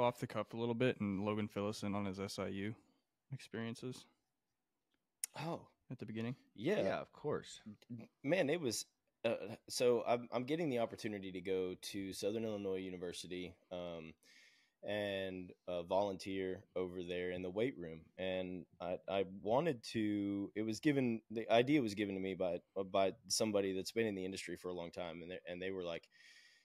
go off the cuff a little bit and Logan fill us in on his SIU experiences Oh, at the beginning? yeah. of course. Man, it was so I'm getting the opportunity to go to Southern Illinois University and volunteer over there in the weight room. And I wanted to. The idea was given to me by somebody that's been in the industry for a long time, and they were like,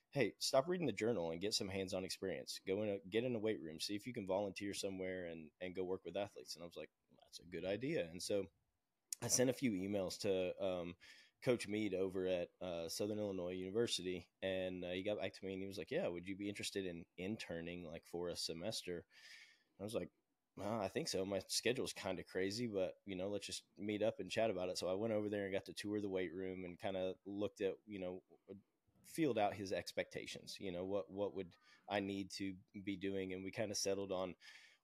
"Hey, stop reading the journal and get some hands-on experience. Get in a weight room, see if you can volunteer somewhere and go work with athletes." And I was like, "That's a good idea." And so I sent a few emails to Coach Mead over at Southern Illinois University, and he got back to me and he was like, "Yeah, would you be interested in interning like for a semester?" And I was like, "I think so. My schedule's kind of crazy, but let's just meet up and chat about it." So I went over there and got to tour the weight room and kind of looked at, filled out his expectations. What would I need to be doing, and we kind of settled on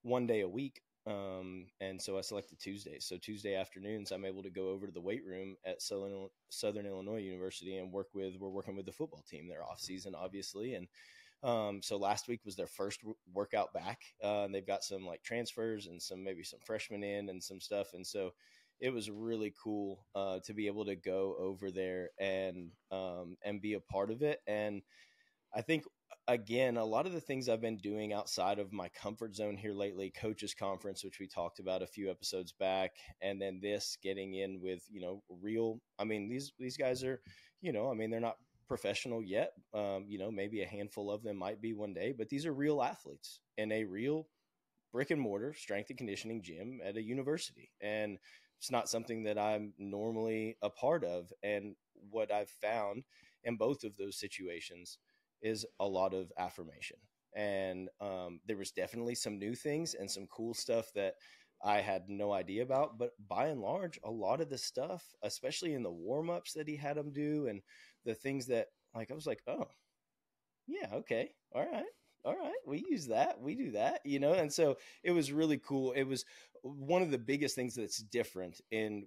1 day a week. And so I selected Tuesdays. So Tuesday afternoons, I'm able to go over to the weight room at Southern Illinois University and we're working with the football team. They're off season, obviously. And so last week was their first workout back. And they've got some like transfers and maybe some freshmen in and some stuff. And so it was really cool to be able to go over there and be a part of it. And I think, again, a lot of the things I've been doing outside of my comfort zone here lately, coaches conference, which we talked about a few episodes back, and then this getting in with, real, these guys are, they're not professional yet. Maybe a handful of them might be one day, but these are real athletes in a real brick and mortar strength and conditioning gym at a university. And it's not something that I'm normally a part of. And what I've found in both of those situations is a lot of affirmation. And there was definitely some new things and some cool stuff that I had no idea about. But by and large, a lot of the stuff, especially in the warm-ups that he had them do and the things that, like, I was like, oh, yeah, okay, all right, we use that, we do that, and so it was really cool. It was one of the biggest things that's different in,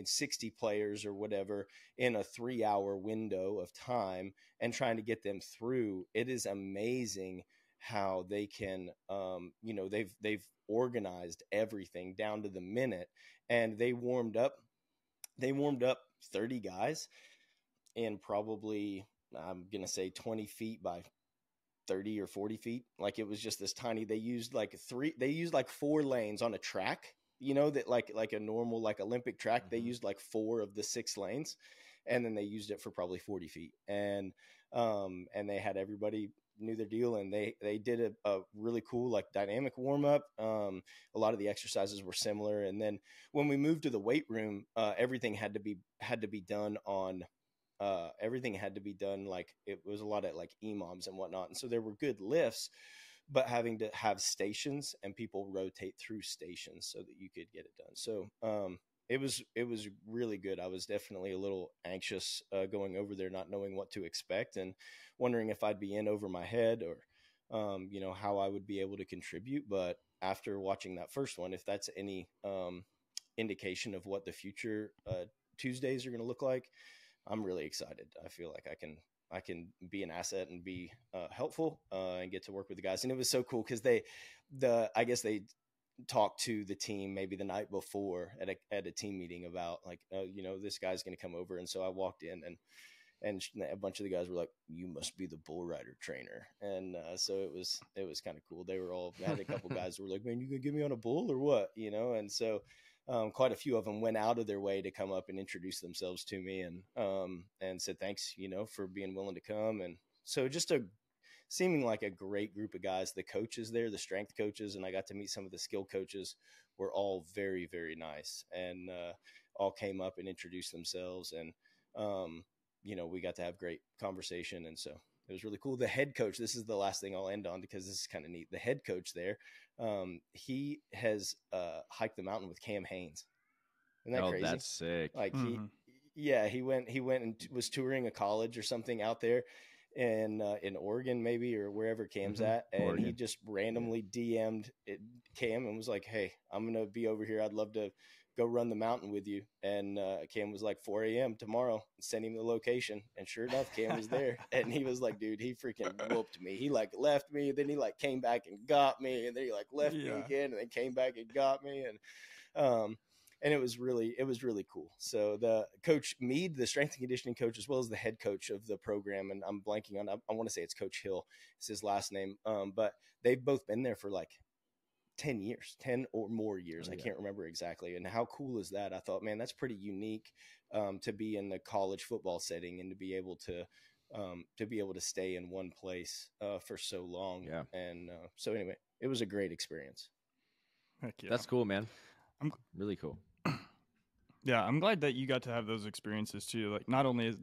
60 players or whatever in a 3-hour window of time and trying to get them through. It is amazing how they can, they've organized everything down to the minute, and they warmed up 30 guys in probably, I'm going to say 20 feet by 30 or 40 feet. Like it was just this tiny, they used like 4 lanes on a track, that like a normal, like Olympic track, mm-hmm. They used like 4 of the 6 lanes, and then they used it for probably 40 feet. And they had everybody knew their deal, and they did a really cool, like dynamic warm up. A lot of the exercises were similar. And then when we moved to the weight room, everything had to be done on, everything had to be done, like it was a lot of like EMOMs and whatnot. And so there were good lifts, but having to have stations and people rotate through stations so that you could get it done. So it was really good. I was definitely a little anxious going over there, not knowing what to expect and wondering if I'd be in over my head or, how I would be able to contribute. But after watching that first one, if that's any indication of what the future Tuesdays are going to look like, I'm really excited. I feel like I can be an asset and be helpful and get to work with the guys. And it was so cool because I guess they talked to the team maybe the night before at a team meeting about like, this guy's going to come over. And so I walked in and a bunch of the guys were like, "You must be the bull rider trainer." And so it was kind of cool. I had a couple guys who were like, "Man, you gonna get me on a bull or what?" And so quite a few of them went out of their way to come up and introduce themselves to me and said thanks, for being willing to come. And so just seeming like a great group of guys. The coaches there, the strength coaches, and I got to meet some of the skill coaches, were all very, very nice and all came up and introduced themselves. And, we got to have great conversation. And so it was really cool. The head coach, this is the last thing I'll end on because this is kind of neat. The head coach there, he has hiked the mountain with Cam Hanes. Isn't that crazy? That's sick. Like he went and was touring a college or something out there in Oregon maybe, or wherever Cam's at. And Oregon. He just randomly DM'd Cam and was like, "Hey, I'm going to be over here. I'd love to go run the mountain with you. And Cam was like 4 a.m. tomorrow. Sent him the location, and sure enough, Cam was there. And he was like, dude, he freaking whooped me. He like left me, then he like came back and got me, and then he like left me again, and then came back and got me. And it was really cool. So the coach Mead, the strength and conditioning coach, as well as the head coach of the program, and I'm blanking on, I want to say it's Coach Hill, it's his last name. But they've both been there for like 10 years, 10 or more years. I can't remember exactly. And how cool is that? I thought, man, that's pretty unique to be in the college football setting and to be able to stay in one place for so long. Yeah. And so anyway, it was a great experience. Heck yeah. That's cool, man. Really cool. Yeah, I'm glad that you got to have those experiences too. Like, not only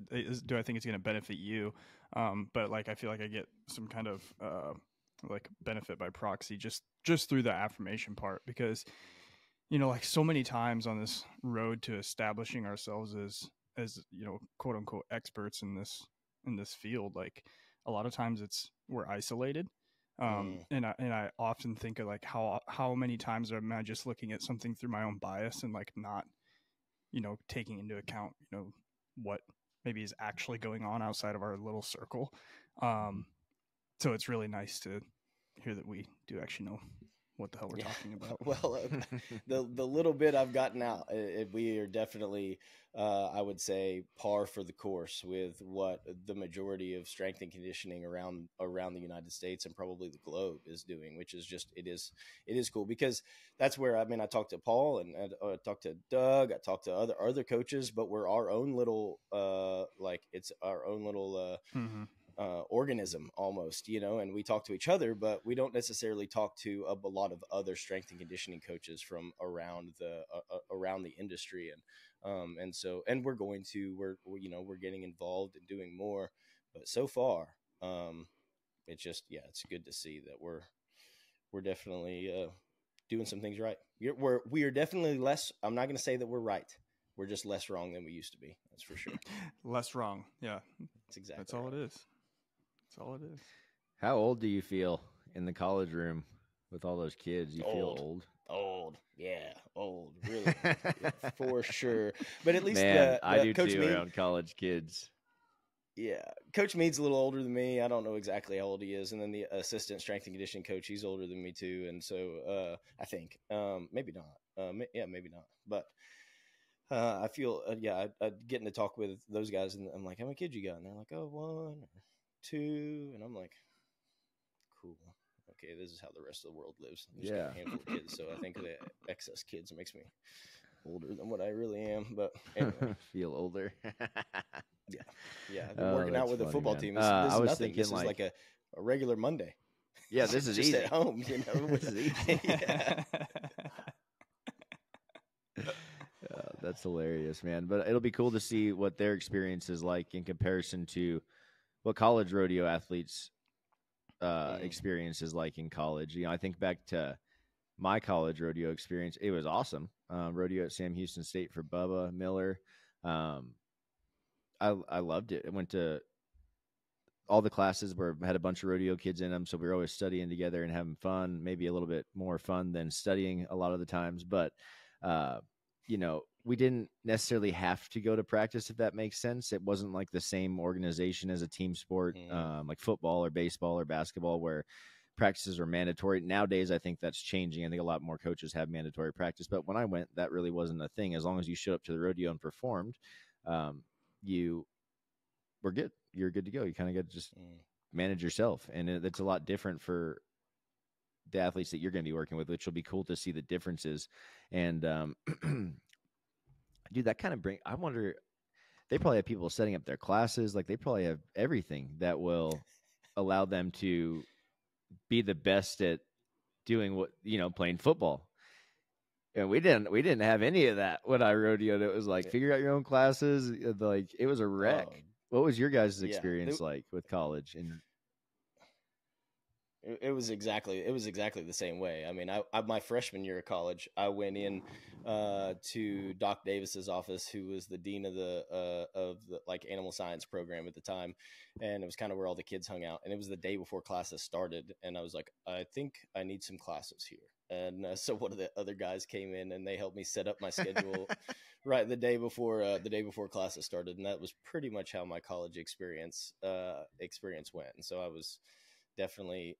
do I think it's going to benefit you, but like I feel like I get some kind of like benefit by proxy just through the affirmation part, because like so many times on this road to establishing ourselves as quote unquote experts in this field, like a lot of times we're isolated. And I often think of like how many times am I just looking at something through my own bias and like not taking into account what maybe is actually going on outside of our little circle. So it's really nice to hear that we do actually know what the hell we're talking about. Well, the little bit I've gotten out, we are definitely, I would say, par for the course with what the majority of strength and conditioning around the United States and probably the globe is doing, which is just, it is cool, because that's where, I mean, I talked to Paul and I talked to Doug, I talked to other coaches, but we're our own little, it's our own little, organism almost, and we talk to each other, but we don't necessarily talk to a lot of other strength and conditioning coaches from around the industry. And we're getting involved and doing more, but so far, it's just, it's good to see that we're definitely doing some things right. We are definitely less, I'm not going to say that we're right. We're just less wrong than we used to be. That's for sure. Less wrong. Yeah. That's all it is. That's all it is. How old do you feel in the college room with all those kids? You feel old? Old. Yeah. Old. Really. Yeah, for sure. But at least I do Coach too Mead, around college kids. Yeah. Coach Mead's a little older than me. I don't know exactly how old he is. And then the assistant strength and conditioning coach, he's older than me too. And so I think maybe not. Maybe not. But I feel, getting to talk with those guys, and I'm like, how many kids you got? And they're like, 1 or 2. And I'm like, cool. Okay, this is how the rest of the world lives. I just got a handful of kids. So I think the excess kids makes me older than what I really am. But anyway. Feel older. Yeah. I've been working out with the football team. This I is was nothing. thinking This is like a regular Monday. Yeah, this is just easy. at home, This is easy. Yeah. That's hilarious, man. But it'll be cool to see what their experience is like in comparison to what college rodeo athletes experience is like in college. I think back to my college rodeo experience. It was awesome. Rodeo at Sam Houston State for Bubba Miller. I loved it. I went to all the classes where had a bunch of rodeo kids in them, so we were always studying together and having fun. Maybe a little bit more fun than studying a lot of the times, but we didn't necessarily have to go to practice, if that makes sense. It wasn't like the same organization as a team sport, like football or baseball or basketball, where practices are mandatory. Nowadays, I think that's changing. I think a lot more coaches have mandatory practice, but when I went, that really wasn't a thing. As long as you showed up to the rodeo and performed, you were good. You're good to go. You kind of get to just manage yourself. And it's a lot different for the athletes that you're going to be working with, which will be cool to see the differences. And, dude, that kind of I wonder, they probably have people setting up their classes. Like, they probably have everything that will allow them to be the best at doing playing football. And we didn't have any of that when I rodeoed. It was like, figure out your own classes. Like, it was a wreck. What was your guys' experience like with college? And it was exactly the same way. I mean, I my freshman year of college, I went in to Doc Davis's office, who was the dean of the like animal science program at the time, and it was kind of where all the kids hung out. And it was the day before classes started, and I was like, I think I need some classes here. And so one of the other guys came in and they helped me set up my schedule right the day before classes started. And that was pretty much how my college experience went. And so I was definitely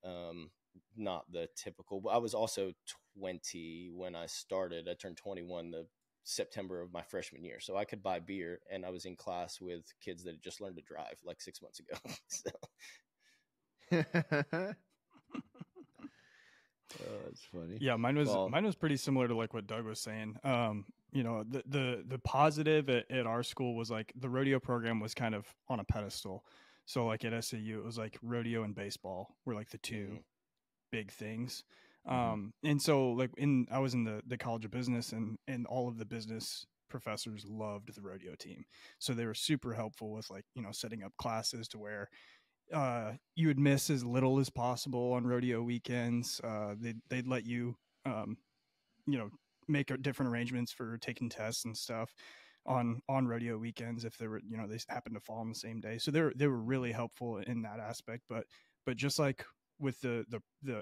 not the typical. I was also 20 when I started. I turned 21 the September of my freshman year, so I could buy beer, and I was in class with kids that had just learned to drive like 6 months ago. Oh, that's funny. Yeah, mine was pretty similar to like what Doug was saying. You know, the positive at our school was like the rodeo program was kind of on a pedestal. So like at SAU, it was like rodeo and baseball were like the two big things. And so like I was in the College of Business, and all of the business professors loved the rodeo team. So they were super helpful with like, you know, setting up classes to where you would miss as little as possible on rodeo weekends. They'd let you, you know, make different arrangements for taking tests and stuff on rodeo weekends if they were, you know, they happened to fall on the same day. So they were really helpful in that aspect. But just like with the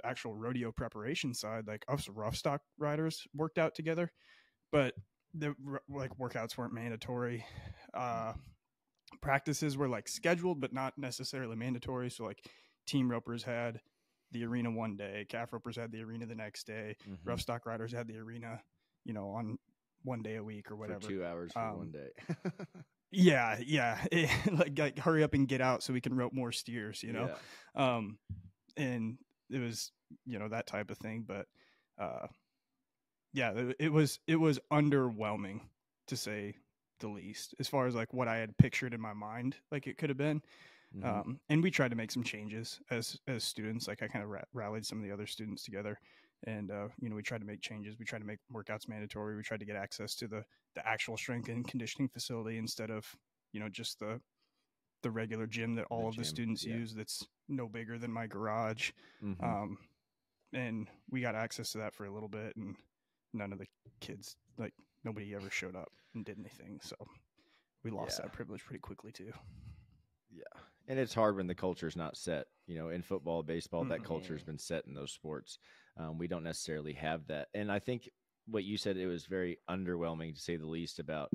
actual rodeo preparation side, like us rough stock riders worked out together, but the like workouts weren't mandatory. Practices were like scheduled but not necessarily mandatory. So like team ropers had the arena one day, calf ropers had the arena the next day, rough stock riders had the arena, you know, on one day a week or whatever. For 2 hours for one day. yeah. like hurry up and get out so we can rope more steers, you know? Yeah. And it was, you know, that type of thing. But yeah, it was underwhelming, to say the least, as far as like what I had pictured in my mind like it could have been. And we tried to make some changes as students. Like I kind of rallied some of the other students together, and you know, we tried to make changes. We tried to make workouts mandatory. We tried to get access to the actual strength and conditioning facility instead of, you know, just the regular gym that all of the students use that's no bigger than my garage. And we got access to that for a little bit, and none of the kids, like nobody ever showed up and did anything. So we lost that privilege pretty quickly too. Yeah. And it's hard when the culture is not set, you know, in football, baseball, that culture has been set in those sports. We don't necessarily have that. And I think what you said, it was very underwhelming to say the least about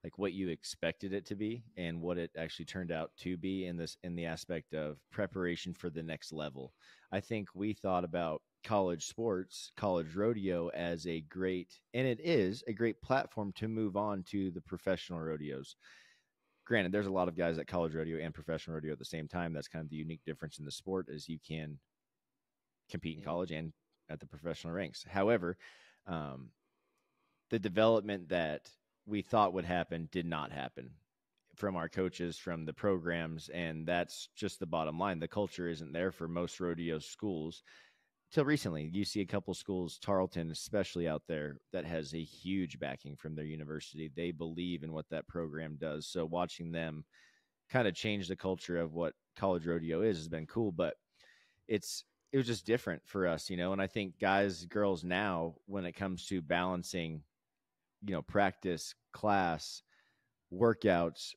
like what you expected it to be and what it actually turned out to be in the aspect of preparation for the next level. I think we thought about college sports, college rodeo as a great, and it is a great platform to move on to the professional rodeos. Granted, there's a lot of guys at college rodeo and professional rodeo at the same time. That's kind of the unique difference in the sport, is you can compete in college and at the professional ranks. However, the development that we thought would happen did not happen from our coaches, from the programs, and that's just the bottom line. The culture isn't there for most rodeo schools. Till recently, you see a couple schools, Tarleton especially out there, that has a huge backing from their university. They believe in what that program does. So watching them kind of change the culture of what college rodeo is has been cool, but it was just different for us, you know. And I think guys, girls now, when it comes to balancing, you know, practice, class, workouts,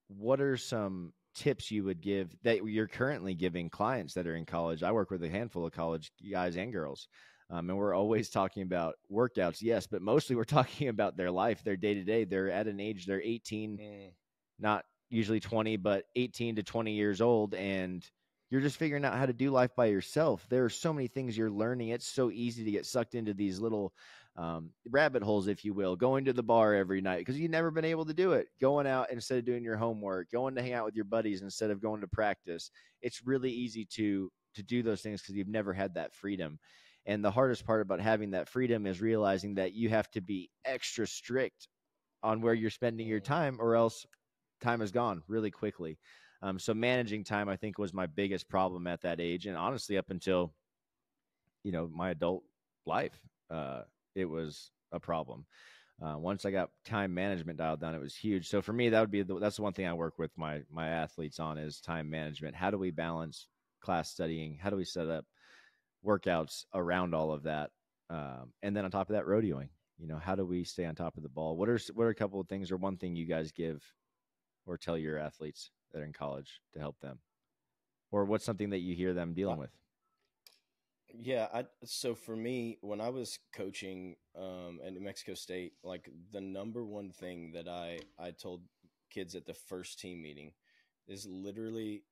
what are some tips you would give that you're currently giving clients that are in college? I work with a handful of college guys and girls, and we're always talking about workouts, yes, but mostly we're talking about their life, their day-to-day. They're at an age, they're 18, not usually 20, but 18 to 20 years old, and you're just figuring out how to do life by yourself. There are so many things you're learning. It's so easy to get sucked into these little rabbit holes, if you will, going to the bar every night because you've never been able to do it, going out instead of doing your homework, going to hang out with your buddies instead of going to practice. It's really easy to do those things because you've never had that freedom. And the hardest part about having that freedom is realizing that you have to be extra strict on where you're spending your time, or else time is gone really quickly. So managing time, I think, was my biggest problem at that age. And honestly, up until, you know, my adult life, it was a problem. Once I got time management dialed down, it was huge. So for me, that's the one thing I work with my athletes on, is time management. How do we balance class studying? How do we set up workouts around all of that? And then on top of that, rodeoing. You know, how do we stay on top of the ball? What are a couple of things, or one thing you guys give or tell your athletes that are in college to help them? Or what's something that you hear them dealing with? Yeah, so for me, when I was coaching at New Mexico State, like the number one thing that I told kids at the first team meeting is literally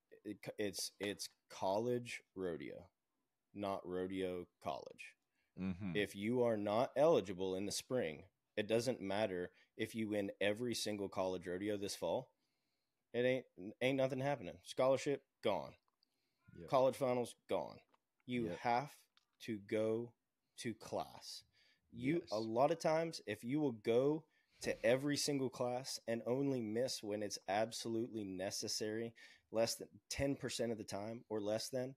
it's college rodeo, not rodeo college. Mm-hmm. If you are not eligible in the spring, it doesn't matter if you win every single college rodeo this fall. It ain't nothing happening. Scholarship gone. Yep. College finals gone. You Yep. have to go to class. A Yes. lot of times, if you will go to every single class and only miss when it's absolutely necessary, less than 10% of the time or less than,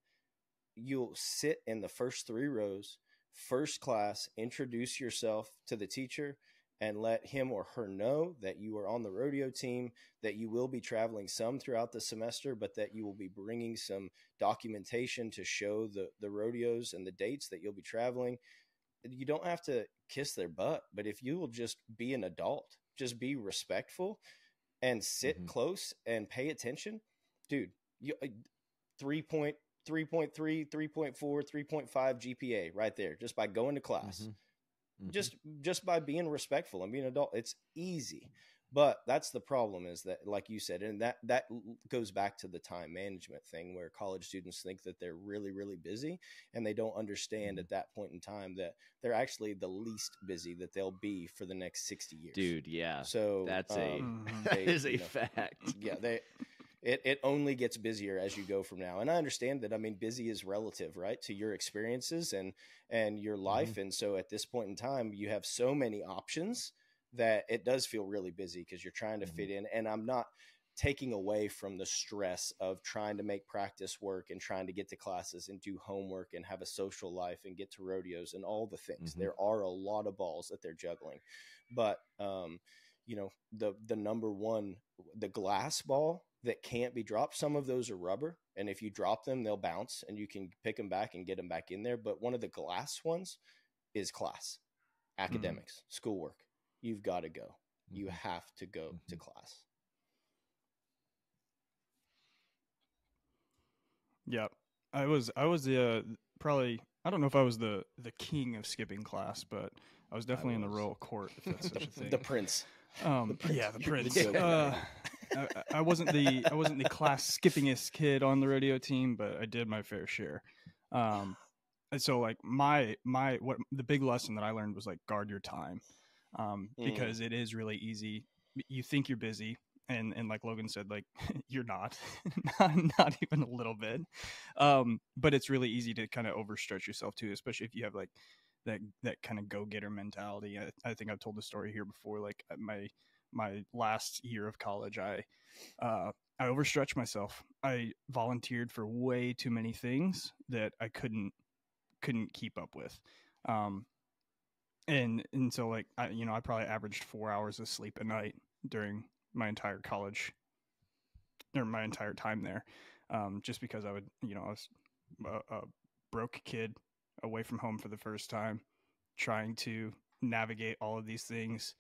you'll sit in the first 3 rows, first class, introduce yourself to the teacher, and let him or her know that you are on the rodeo team, that you will be traveling some throughout the semester, but that you will be bringing some documentation to show the rodeos and the dates that you'll be traveling. You don't have to kiss their butt, but if you will just be an adult, just be respectful and sit close and pay attention, dude, you 3.3, 3.4, 3.5 GPA right there, just by going to class. Just by being respectful and being an adult. It's easy. But that's the problem, is that, like you said, and that goes back to the time management thing, where college students think that they're really, really busy, and they don't understand at that point in time that they're actually the least busy that they'll be for the next 60 years. Dude, yeah. So that's that is a fact. Yeah, it only gets busier as you go from now. And I understand that. I mean, busy is relative, right, to your experiences and your life. And so at this point in time, you have so many options that it does feel really busy because you're trying to fit in. And I'm not taking away from the stress of trying to make practice work and trying to get to classes and do homework and have a social life and get to rodeos and all the things. There are a lot of balls that they're juggling. But, the number one, the glass ball that can't be dropped, some of those are rubber. And if you drop them, they'll bounce and you can pick them back and get them back in there. But one of the glass ones is class, academics, schoolwork. You've got to go. You have to go to class. Yeah, I was probably, I don't know if I was the king of skipping class, but I was definitely in the royal court, if that's such a thing. The prince. Yeah, the prince. I wasn't the class skippingest kid on the rodeo team, but I did my fair share. And so like what the big lesson that I learned was like guard your time, because it is really easy. You think you're busy, and like Logan said, like you're not, not even a little bit. But it's really easy to kind of overstretch yourself too, especially if you have like that kind of go-getter mentality. I think I've told the story here before. Like my last year of college, I overstretched myself. I volunteered for way too many things that I couldn't keep up with. And so like I probably averaged 4 hours of sleep a night during my entire college, or my entire time there, just because I was a broke kid away from home for the first time, trying to navigate all of these things,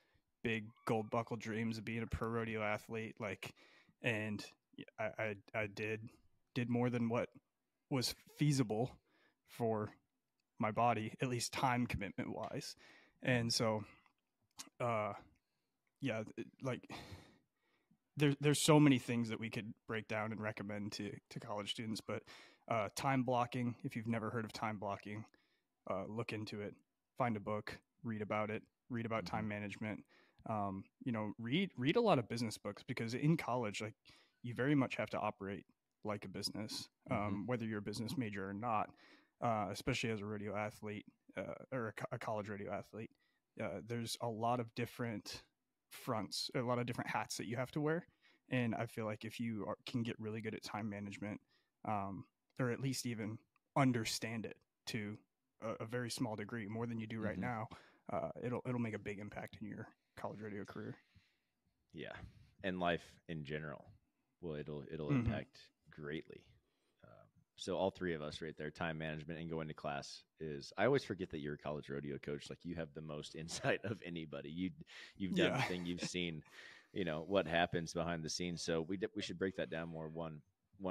big gold buckle dreams of being a pro rodeo athlete, like, and I did more than what was feasible for my body, at least time commitment wise. And so like there's so many things that we could break down and recommend to college students, but time blocking, if you've never heard of time blocking, look into it, find a book, read about it, read about time management. Read a lot of business books, because in college, like, you very much have to operate like a business, whether you're a business major or not, especially as a rodeo athlete, or a college rodeo athlete. There's a lot of different fronts, a lot of different hats that you have to wear. And I feel like if you can get really good at time management, or at least even understand it to a very small degree, more than you do right now, it'll make a big impact in your college rodeo career. Yeah, and life in general. Well, it'll impact greatly. So all three of us right there, time management and going to class is. I always forget that you're a college rodeo coach. Like, you have the most insight of anybody. You've done the thing. You've seen, what happens behind the scenes. So we should break that down more one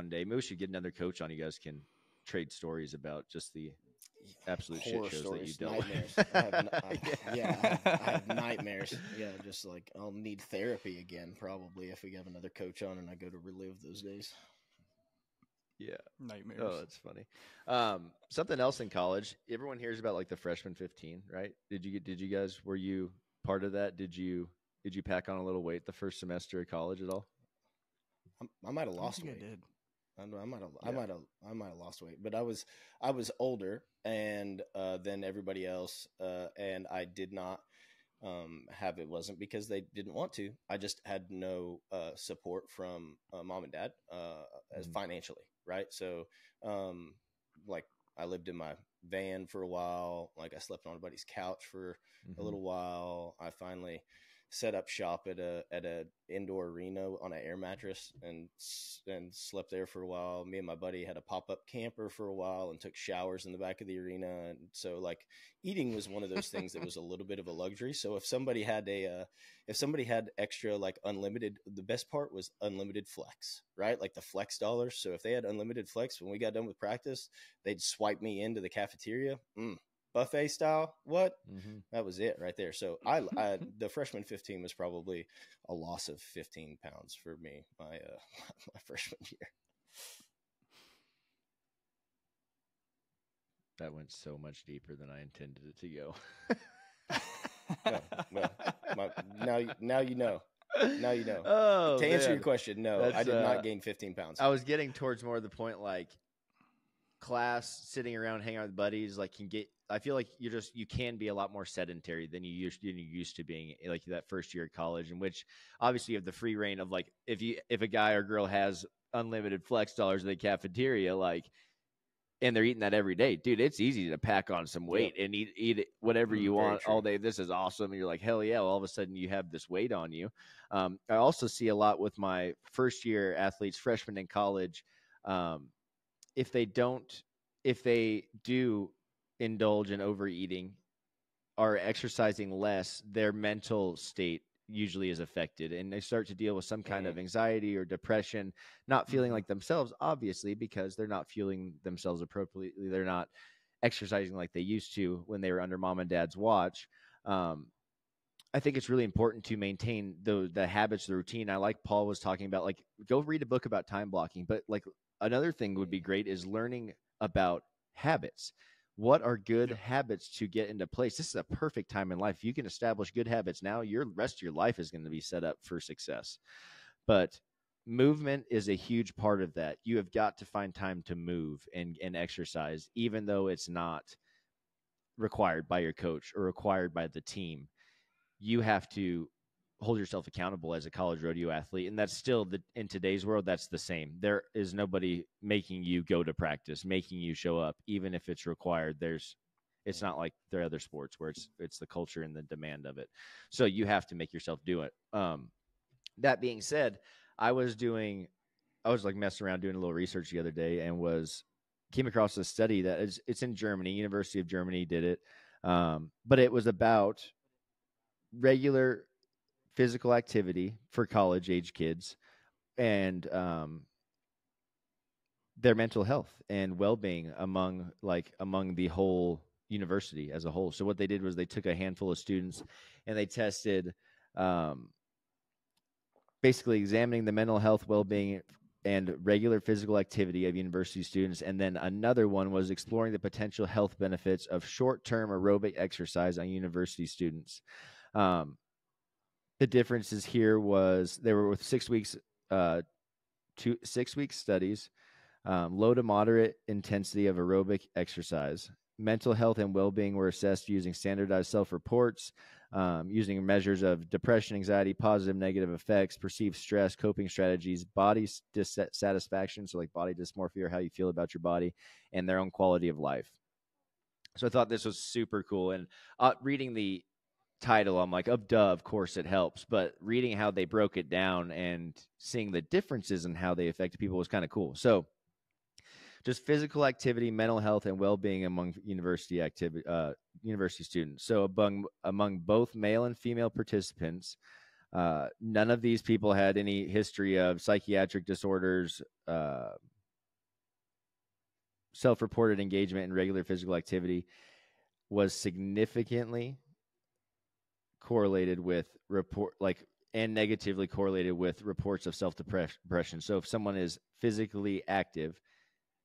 day. Maybe we should get another coach on. You guys can trade stories about just the absolute shit horror shows stories, that you don't. nightmares. I have nightmares. Yeah, just like I'll need therapy again probably if we have another coach on and I go to relive those days. Yeah. Nightmares. Oh, that's funny. Something else in college. Everyone hears about like the freshman 15, right? Did you guys, were you part of that? Did you pack on a little weight the first semester of college at all? I might have I don't lost think weight. I did. I might have lost weight, but I was older and than everybody else, and I did not have it. Wasn't because they didn't want to. I just had no support from mom and dad as financially, right? So, like I lived in my van for a while. Like I slept on a buddy's couch for a little while. I finally set up shop at a indoor arena on an air mattress and slept there for a while. Me and my buddy had a pop-up camper for a while and took showers in the back of the arena. And so like eating was one of those things that was a little bit of a luxury. So if somebody had extra like unlimited, the best part was unlimited flex, right? Like the flex dollars. So if they had unlimited flex when we got done with practice, they'd swipe me into the cafeteria. Buffet style, what? That was it right there. So I the freshman 15 was probably a loss of 15 pounds for me my freshman year. That went so much deeper than I intended it to go. Now you know. Now you know. Oh, to answer your question, no, I did not gain 15 pounds. I was getting towards more of the point, like class, sitting around, hanging out with buddies, like I feel like you can be a lot more sedentary than you used to being like that first year of college, in which obviously you have the free reign of like, if a guy or girl has unlimited flex dollars in the cafeteria, like, and they're eating that every day, dude, it's easy to pack on some weight and eat whatever you want all day. This is awesome. And you're like, hell yeah. Well, all of a sudden you have this weight on you. I also see a lot with my first year athletes, freshmen in college. If they do indulge in overeating or exercising less, their mental state usually is affected, and they start to deal with some kind of anxiety or depression, not feeling like themselves, obviously, because they're not fueling themselves appropriately. They're not exercising like they used to when they were under mom and dad's watch. I think it's really important to maintain the habits, the routine. I like Paul was talking about, like, go read a book about time blocking, but like another thing would be great is learning about habits. What are good habits to get into place? This is a perfect time in life. You can establish good habits now. Your rest of your life is going to be set up for success. But movement is a huge part of that. You have got to find time to move and exercise, even though it's not required by your coach or required by the team. You have to hold yourself accountable as a college rodeo athlete. And that's still in today's world, that's the same. There is nobody making you go to practice, making you show up, even if it's required. It's not like there are other sports where it's the culture and the demand of it. So you have to make yourself do it. That being said, I was like messing around doing a little research the other day and came across a study that it's in Germany. University of Germany did it. But it was about regular physical activity for college age kids and their mental health and well-being among the whole university as a whole. So what they did was they took a handful of students and they tested basically examining the mental health, well-being, and regular physical activity of university students. And then another one was exploring the potential health benefits of short-term aerobic exercise on university students. The differences here was they were with 6 weeks, 6 week studies, low to moderate intensity of aerobic exercise. Mental health and well-being were assessed using standardized self-reports, using measures of depression, anxiety, positive, negative effects, perceived stress, coping strategies, body dissatisfaction, so like body dysmorphia or how you feel about your body, and their own quality of life. So I thought this was super cool. And reading the title, I'm like, of course it helps, but reading how they broke it down and seeing the differences in how they affected people was kind of cool. So just physical activity, mental health, and well-being among university students. So among both male and female participants, none of these people had any history of psychiatric disorders, self-reported engagement in regular physical activity was significantly correlated with and negatively correlated with reports of self-depression. So if someone is physically active,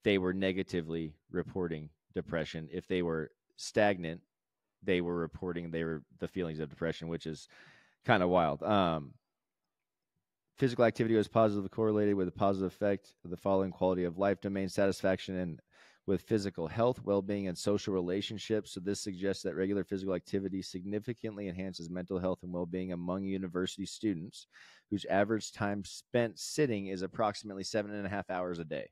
they were negatively reporting depression. If they were stagnant, they were reporting the feelings of depression, which is kind of wild. Physical activity was positively correlated with a positive effect of the following quality of life domain: satisfaction and with physical health, well-being, and social relationships. So this suggests that regular physical activity significantly enhances mental health and well-being among university students, whose average time spent sitting is approximately 7.5 hours a day.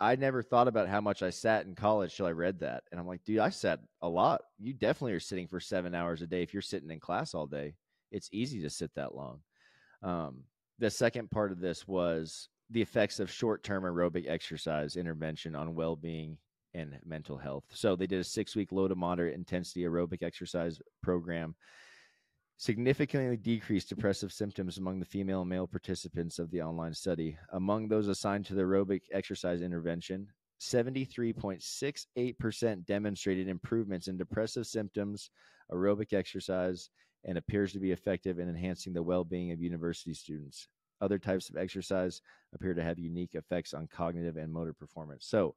I never thought about how much I sat in college till I read that. And I'm like, dude, I sat a lot. You definitely are sitting for 7 hours a day. If you're sitting in class all day, it's easy to sit that long. The second part of this was the effects of short-term aerobic exercise intervention on well-being and mental health. So they did a 6-week low to moderate intensity aerobic exercise program, significantly decreased depressive symptoms among the female and male participants of the online study. Among those assigned to the aerobic exercise intervention, 73.68% demonstrated improvements in depressive symptoms, aerobic exercise, and appears to be effective in enhancing the well-being of university students. Other types of exercise appear to have unique effects on cognitive and motor performance. So,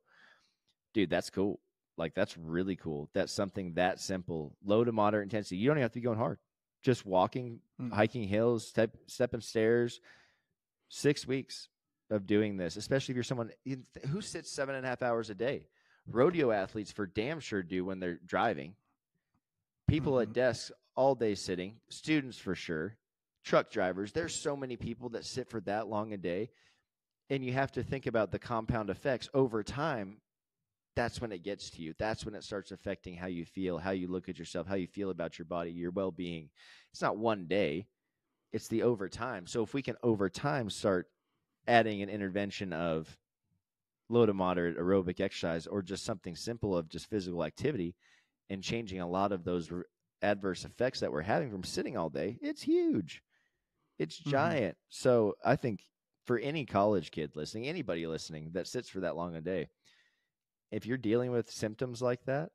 dude, that's cool. Like, that's really cool. That's something that simple, low to moderate intensity. You don't even have to be going hard. Just walking, hiking hills, stepping stairs. 6 weeks of doing this, especially if you're someone who sits 7.5 hours a day. Rodeo athletes for damn sure do when they're driving. People at desks all day sitting. Students for sure. Truck drivers. There's so many people that sit for that long a day. And you have to think about the compound effects over time. That's when it gets to you. That's when it starts affecting how you feel, how you look at yourself, how you feel about your body, your well-being. It's not one day. It's the over time. So if we can over time start adding an intervention of low to moderate aerobic exercise or just something simple of just physical activity and changing a lot of those adverse effects that we're having from sitting all day, it's huge. It's giant. So I think for any college kid listening, anybody listening that sits for that long a day, if you're dealing with symptoms like that,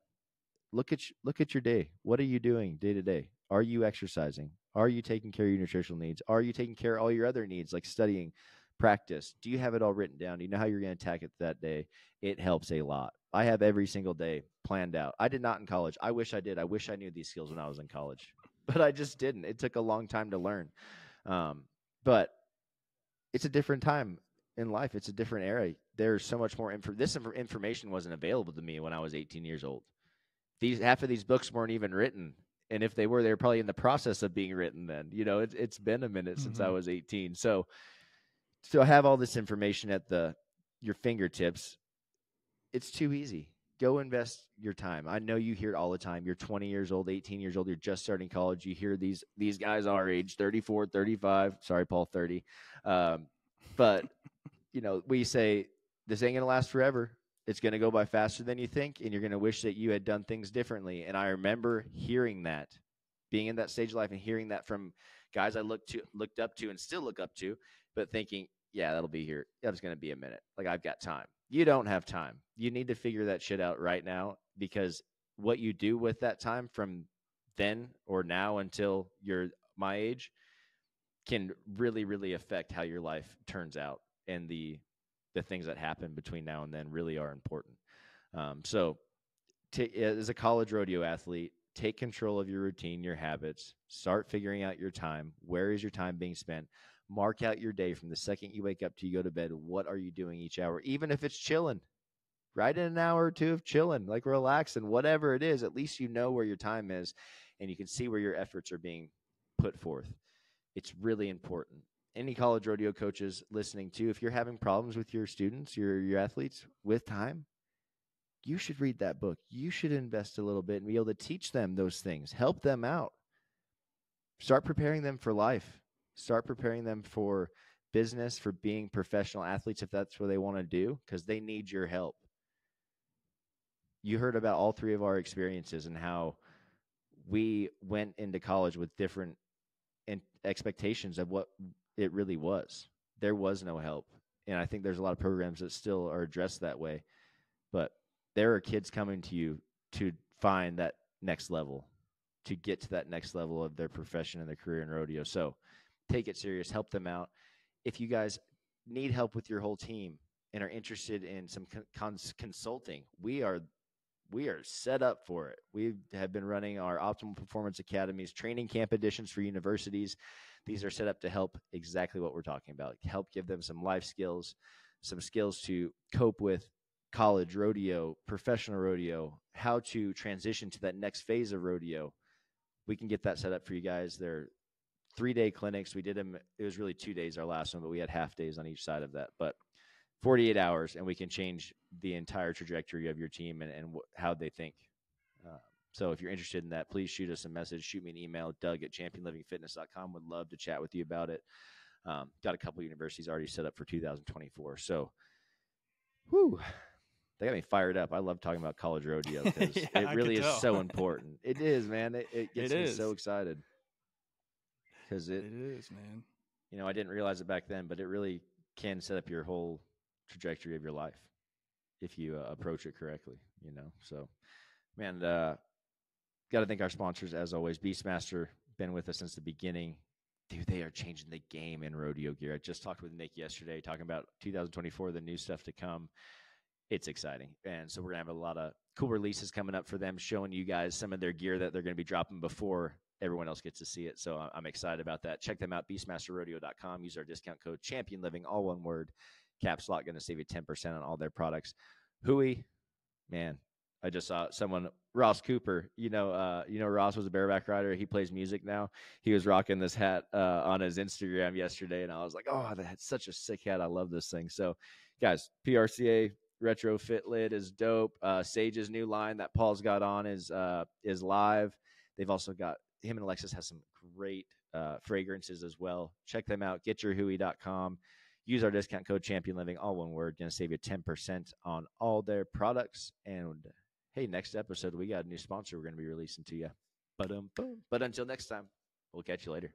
look at your day. What are you doing day to day? Are you exercising? Are you taking care of your nutritional needs? Are you taking care of all your other needs like studying, practice? Do you have it all written down? Do you know how you're going to attack it that day? It helps a lot. I have every single day planned out. I did not in college. I wish I did. I wish I knew these skills when I was in college, but I just didn't. It took a long time to learn. But it's a different time in life. It's a different era. There's so much more information wasn't available to me when I was 18 years old. Half of these books weren't even written. And if they were probably in the process of being written then. You know, it's been a minute since I was 18. So I have all this information at your fingertips. It's too easy. Go invest your time. I know you hear it all the time. You're 20 years old, 18 years old. You're just starting college. You hear these guys our age, 34, 35. Sorry, Paul, 30. But, you know, we say this ain't going to last forever. It's going to go by faster than you think, and you're going to wish that you had done things differently. And I remember hearing that, being in that stage of life and hearing that from guys I looked up to and still look up to, but thinking, yeah, that'll be here. That's going to be a minute. Like, I've got time. You don't have time. You need to figure that shit out right now, because what you do with that time from then or now until you're my age can really, really affect how your life turns out. And the things that happen between now and then really are important. So as a college rodeo athlete, take control of your routine, your habits, start figuring out your time. Where is your time being spent? Mark out your day from the second you wake up to you go to bed. What are you doing each hour? Even if it's chilling, write in an hour or two of chilling, like relaxing, whatever it is, at least you know where your time is and you can see where your efforts are being put forth. It's really important. Any college rodeo coaches listening to, if you're having problems with your students, your athletes with time, you should read that book. You should invest a little bit and be able to teach them those things. Help them out. Start preparing them for life. Start preparing them for business, for being professional athletes if that's what they want to do, because they need your help. You heard about all three of our experiences and how we went into college with different expectations of what it really was. There was no help. And I think there's a lot of programs that still are addressed that way. but there are kids coming to you to find that next level, to get to that next level of their profession and their career in rodeo. So take it serious, help them out. If you guys need help with your whole team and are interested in some consulting, we are set up for it. We have been running our Optimal Performance Academies, training camp editions for universities. These are set up to help exactly what we're talking about, help give them some life skills, some skills to cope with college, rodeo, professional rodeo, how to transition to that next phase of rodeo. We can get that set up for you guys. They're 3-day clinics. We did them. It was really 2 days, our last one, but we had half days on each side of that. But 48 hours, and we can change the entire trajectory of your team and how they think. So if you're interested in that, please shoot us a message. Shoot me an email, Doug@championlivingfitness.com. Would love to chat with you about it. Got a couple universities already set up for 2024. So, they got me fired up. I love talking about college rodeo because it really is so important. It is, man. It gets me so excited. Because it is, man. You know, I didn't realize it back then, but it really can set up your whole trajectory of your life if you approach it correctly, you know. So, man, got to thank our sponsors, as always. Beastmaster, been with us since the beginning. Dude, they are changing the game in rodeo gear. I just talked with Nick yesterday, talking about 2024, the new stuff to come. It's exciting. And so we're going to have a lot of cool releases coming up for them, showing you guys some of their gear that they're going to be dropping before everyone else gets to see it. So I'm excited about that. Check them out, beastmasterrodeo.com. Use our discount code CHAMPIONLIVING, all one word, caps lock, going to save you 10% on all their products. HOOEY, man, I just saw someone, Ross Cooper, you know, Ross was a bareback rider. He plays music now. He was rocking this hat on his Instagram yesterday, and I was like, oh, that's such a sick hat. I love this thing. So, guys, PRCA retrofit lid is dope. Sage's new line that Paul's got on is live. They've also got, him and Alexis has some great fragrances as well. Check them out. Get your HOOEY.com. Use our discount code CHAMPIONLIVING, all one word. Going to save you 10% on all their products. And hey, next episode, we got a new sponsor we're going to be releasing to you. But until next time, we'll catch you later.